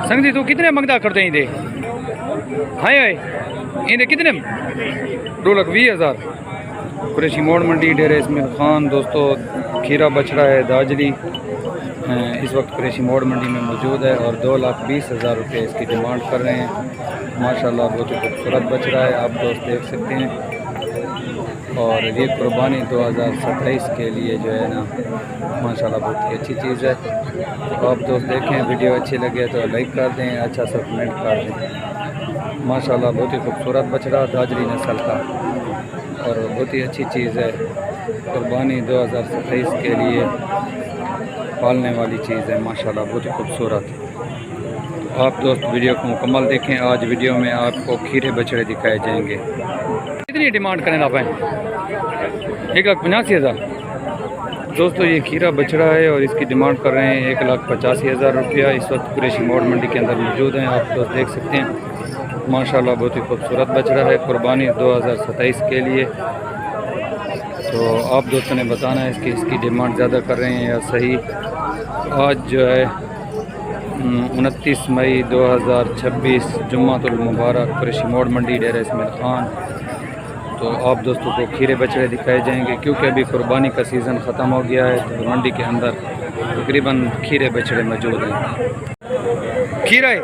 संग जी तू कितने मंगदा करते हैं हाय हाय इन्हें कितने 2,20,000 कुरैशी मोड़ मंडी डेरे इस्माइल खान। दोस्तों खीरा बछड़ा है दाजली इस वक्त कुरैशी मोड़ मंडी में मौजूद है और 2,20,000 रुपये इसकी डिमांड कर रहे हैं। माशाल्लाह बहुत ही खूबसूरत बछड़ा है, आप दोस्त देख सकते हैं। और ये कुर्बानी 2027 के लिए जो है ना माशाल्लाह बहुत ही अच्छी चीज़ है। तो आप दोस्त देखें, वीडियो अच्छी लगे तो लाइक कर दें, अच्छा सा कमेंट कर दें। माशाल्लाह बहुत ही खूबसूरत बछड़ा दाजली नस्ल का और बहुत ही अच्छी चीज़ है। कुर्बानी 2027 के लिए पालने वाली चीज़ है, माशाल्लाह बहुत ही खूबसूरत। तो आप दोस्त वीडियो को मुकम्मल देखें। आज वीडियो में आपको खीरे बछड़े दिखाए जाएंगे। कितनी डिमांड करें आप? 1,85,000। दोस्तों ये खीरा बछड़ा है और इसकी डिमांड कर रहे हैं 1,85,000 रुपया। इस वक्त कुरैशी मोड़ मंडी के अंदर मौजूद हैं, आप दोस्त देख सकते हैं। माशाल्लाह बहुत ही खूबसूरत बछड़ा है, कुर्बानी 2027 के लिए। तो आप दोस्तों ने बताना है इसकी डिमांड ज़्यादा कर रहे हैं या सही। आज जो है 29 मई 2026 जुम्मातुल मुबारक कुरैशी मोड़ मंडी डेरा इस्माइल खान। तो आप दोस्तों को खीरे बछड़े दिखाए जाएंगे क्योंकि अभी कुर्बानी का सीज़न ख़त्म हो गया है। तो मंडी के अंदर तकरीबन खीरे बछड़े मौजूद हैं। खीरा है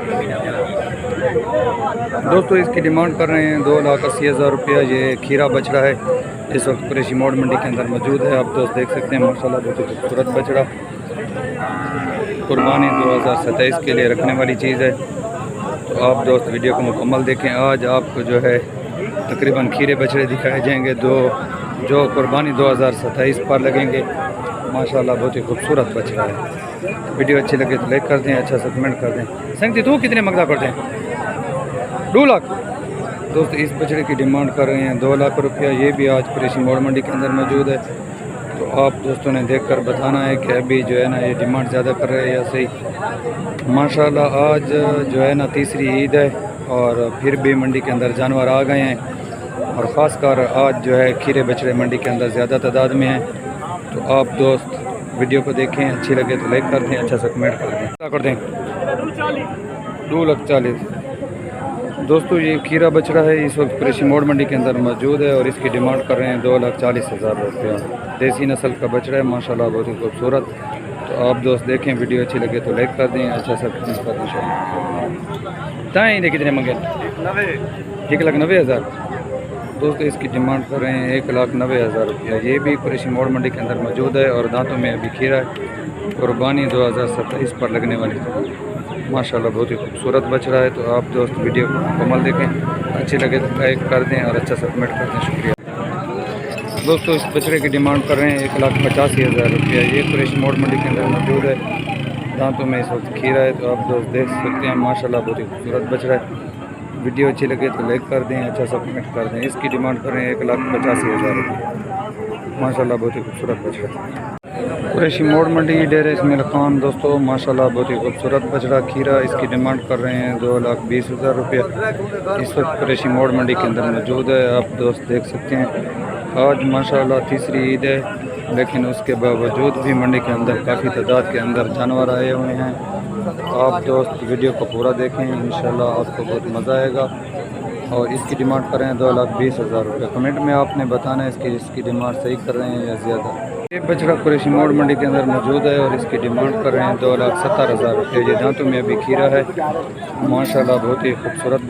दोस्तों, इसकी डिमांड कर रहे हैं 2,80,000 रुपया। ये खीरा बछड़ा है, इस वक्त कुरैशी मोड़ मंडी के अंदर मौजूद है, आप दोस्त देख सकते हैं। माशाल्लाह बहुत ही खूबसूरत बछड़ा, कुर्बानी 2027 के लिए रखने वाली चीज़ है। तो आप दोस्त वीडियो को मुकम्मल देखें। आज आपको जो है तकरीबन खीरे बछड़े दिखाए जाएंगे जो कुर्बानी 2027 पर लगेंगे। माशाल्लाह बहुत ही खूबसूरत बछड़ा है। वीडियो अच्छी लगे तो लाइक कर दें, अच्छा सा कमेंट कर दें। संगती तू कितने मंगदा करते हैं? 2 लाख। दोस्त इस बछड़े की डिमांड कर रहे हैं 2 लाख रुपया। ये भी आज कुरैशी मोड़ मंडी के अंदर मौजूद है। तो आप दोस्तों ने देखकर बताना है कि अभी जो है ना ये डिमांड ज़्यादा कर रहे हैं या सही। माशाल्लाह आज जो है ना तीसरी ईद है और फिर भी मंडी के अंदर जानवर आ गए हैं और ख़ासकर आज जो है खीरे बछड़े मंडी के अंदर ज़्यादा तादाद में हैं। तो आप दोस्त वीडियो को देखें, अच्छी लगे तो लाइक कर दें, अच्छा सा कमेंट कर दें। क्या कर दें? 2,40,000। दोस्तों ये खीरा बछड़ा है, इस वक्त कुरैशी मोड़ मंडी के अंदर मौजूद है और इसकी डिमांड कर रहे हैं 2,40,000 रुपया। देसी नस्ल का बछड़ा है, माशाल्लाह बहुत ही खूबसूरत। तो आप दोस्त देखें, वीडियो अच्छी लगे तो लाइक कर दें, अच्छा सा कमेंट कर दें। ताएँ कितने मंगे? 1,90,000। दोस्तों इसकी डिमांड कर रहे हैं 1,90,000 रुपया। ये भी कुरैशी मोड़ मंडी के अंदर मौजूद है और दांतों में अभी खीरा है। कुर्बानी 2027 पर लगने वाली माशाल्लाह बहुत ही खूबसूरत बछड़ा है। तो आप दोस्त वीडियो को मुकम्मल देखें, अच्छी लगे तो लाइक कर दें और अच्छा सा कमेंट कर दें। शुक्रिया। दोस्तों इस बछड़े की डिमांड कर रहे हैं 1,85,000 रुपया। ये कुरैशी मोड़ मंडी के अंदर मौजूद है, दांतों में इस वक्त खीरा है। तो आप दोस्त देख सकते हैं, माशाल्लाह बहुत ही खूबसूरत बछड़ा है। वीडियो अच्छी लगे तो लाइक कर दें, अच्छा सा कमेंट कर दें। इसकी डिमांड कर रहे हैं 1,85,000 रुपये। माशाल्लाह बहुत ही खूबसूरत बछड़ा। कुरैशी मोड़ मंडी डेरा इस्माइल खान। दोस्तों माशाल्लाह बहुत ही खूबसूरत बछड़ा खीरा, इसकी डिमांड कर रहे हैं 2,20,000 रुपये। इस वक्त कुरैशी मोड़ मंडी के अंदर मौजूद है, आप दोस्त देख सकते हैं। आज माशाल्लाह तीसरी ईद है, लेकिन उसके बावजूद भी मंडी के अंदर काफ़ी तादाद के अंदर जानवर आए हुए हैं। आप दोस्त वीडियो को पूरा देखें, इंशाल्लाह आपको बहुत मज़ा आएगा। और इसकी डिमांड कर रहे हैं 2,20,000 रुपये। कमेंट में आपने बताना है इसकी डिमांड सही कर रहे हैं या ज़्यादा। ये बछड़ा कुरैशी मोड़ मंडी के अंदर मौजूद है और इसकी डिमांड कर रहे हैं 2,70,000 रुपये। ये दांतों में अभी खीरा है, माशाल्लाह बहुत ही खूबसूरत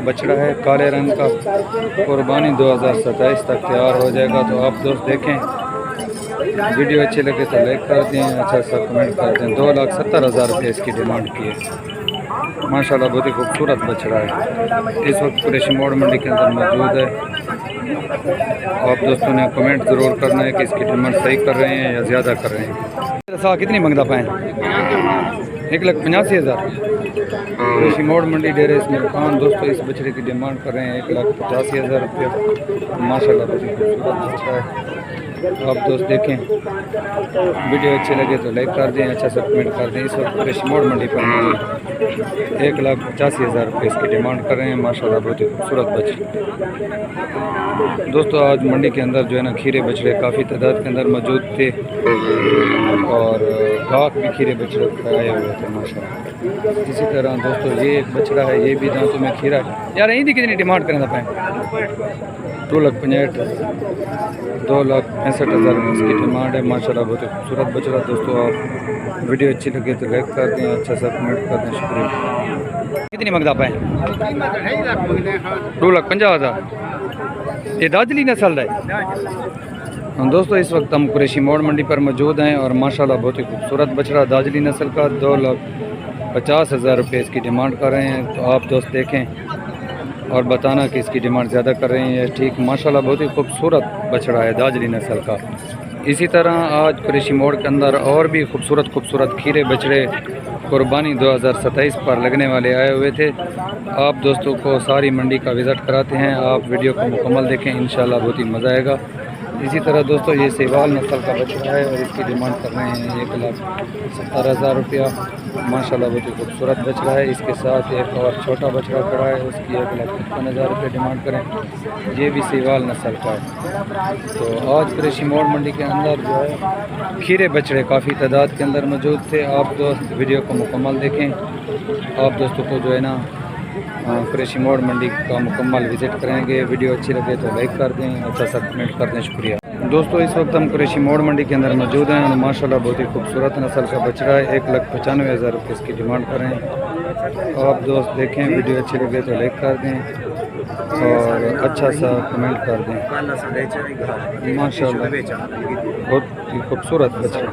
बछड़ा है, काले रंग का। कुर्बानी 2027 तक तैयार हो जाएगा। तो आप दोस्त देखें, वीडियो अच्छी लगे तो लाइक कर दें, अच्छा सा कमेंट कर दें। 2,70,000 रुपये इसकी डिमांड की है। माशाल्लाह बहुत ही खूबसूरत बछड़ा है, इस वक्त कुरैशी मोड़ मंडी के अंदर मौजूद है। आप दोस्तों ने कमेंट ज़रूर करना है कि इसकी डिमांड सही कर रहे हैं या ज़्यादा कर रहे हैं। कितनी मंगदा पाएँ? 1,85,000। कुरैशी मोड़ मंडी डेरा इस्माइल खान। दोस्तों इस बछड़े की डिमांड कर रहे हैं 1,85,000 रुपये। माशाल्लाह बहुत ही खूबसूरत बछड़ा है। आप दोस्त देखें, वीडियो अच्छी लगे तो लाइक कर दें, अच्छा सा कमेंट कर दें। इस वक्त कुरैशी मोड़ मंडी पर 1,85,000 रुपये इसकी डिमांड कर रहे हैं। माशाल्लाह बहुत ही खूबसूरत बछड़े। दोस्तों आज मंडी के अंदर जो है ना खीरे बछड़े काफ़ी तादाद के अंदर मौजूद थे और घाक भी खीरे बछड़े आए हुए थे माशाल्लाह। इसी तरह दोस्तों ये एक बछड़ा है, ये भी दांतों में खीरा है। यार यही कितनी डिमांड करें पाए? 2,65,000 2,65,000 इसकी डिमांड है। माशाल्लाह बहुत ही खूबसूरत बछड़ा। दोस्तों आप वीडियो अच्छी लगे तो लाइक कर दें, अच्छा सा कमेंट कर दें, शुक्रिया। कितनी मंगता पाए? 2,50,000। ये दाजली नस्ल है। दोस्तों इस वक्त हम कुरैशी मोड़ मंडी पर मौजूद हैं और माशाल्लाह बहुत ही खूबसूरत बछड़ा दाजली नस्ल का 2,50,000 रुपये इसकी डिमांड कर रहे हैं। तो आप दोस्त देखें और बताना कि इसकी डिमांड ज़्यादा कर रहे हैं या ठीक। माशाल्लाह बहुत ही खूबसूरत बछड़ा है दाजली नस्ल का। इसी तरह आज कुरैशी मोड़ के अंदर और भी खूबसूरत खीरे बछड़े कुर्बानी 2027 पर लगने वाले आए हुए थे। आप दोस्तों को सारी मंडी का विज़िट कराते हैं, आप वीडियो को मुकम्मल देखें, इंशाल्लाह बहुत ही मज़ा आएगा। इसी तरह दोस्तों ये सेवाल नस्ल का बछड़ा है और इसकी डिमांड कर रहे हैं 1,70,000 रुपया। माशाल्लाह बहुत ही खूबसूरत बछड़ा है। इसके साथ एक और छोटा बछड़ा खड़ा है, उसकी 1,55,000 रुपये डिमांड करें। ये भी सेवाल नस्ल का है। तो आज कुरैशी मोड़ मंडी के अंदर जो है खीरे बछड़े काफ़ी तादाद के अंदर मौजूद थे। आप दोस्त वीडियो को मुकम्मल देखें। आप दोस्तों को जो है ना कुरैशी मोड़ मंडी का मुकम्मल विज़िट करेंगे। वीडियो अच्छी लगे तो लाइक कर दें, अच्छा सा कमेंट कर दें, शुक्रिया। दोस्तों इस वक्त हम कुरैशी मोड़ मंडी के अंदर मौजूद हैं और माशाल्लाह बहुत ही खूबसूरत नस्ल का बछड़ा है। 1,95,000 रुपये इसकी डिमांड कर रहे हैं। आप दोस्त देखें, वीडियो अच्छी लगे तो लाइक कर दें और अच्छा सा कमेंट कर दें। माशाल्लाह बहुत ही खूबसूरत बछड़ा।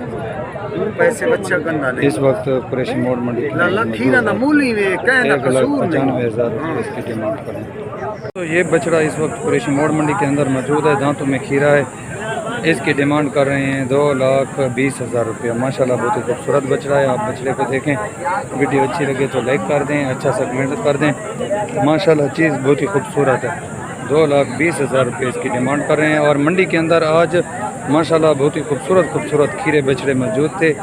इस वक्त कुरैशी मोड़ मंडी 1,95,000 रुपये इसकी डिमांड करें। तो ये बछड़ा इस वक्त कुरैशी मोड़ मंडी के अंदर मौजूद है, दांतों में खीरा है। इसकी डिमांड कर रहे हैं 2,20,000 रुपये। माशाल्लाह बहुत ही खूबसूरत बछड़ा है। आप बछड़े को देखें, वीडियो अच्छी लगे तो लाइक कर दें, अच्छा सा कमेंट कर दें। माशाल्लाह चीज़ बहुत ही खूबसूरत है। 2,20,000 रुपये इसकी डिमांड कर रहे हैं। और मंडी के अंदर आज माशाल्लाह बहुत ही खूबसूरत खीरे बछड़े मौजूद थे।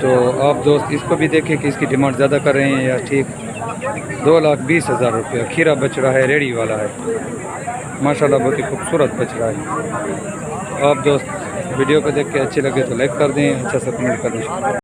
तो आप दोस्त इसको भी देखें कि इसकी डिमांड ज़्यादा कर रहे हैं या ठीक। 2,20,000 रुपये खीरा बछड़ा है, रेडी वाला है। माशाल्लाह बहुत ही खूबसूरत बछड़ा है। आप दोस्त वीडियो को देख के अच्छे लगे तो लाइक कर दें, अच्छा सा कमेंट कर दें।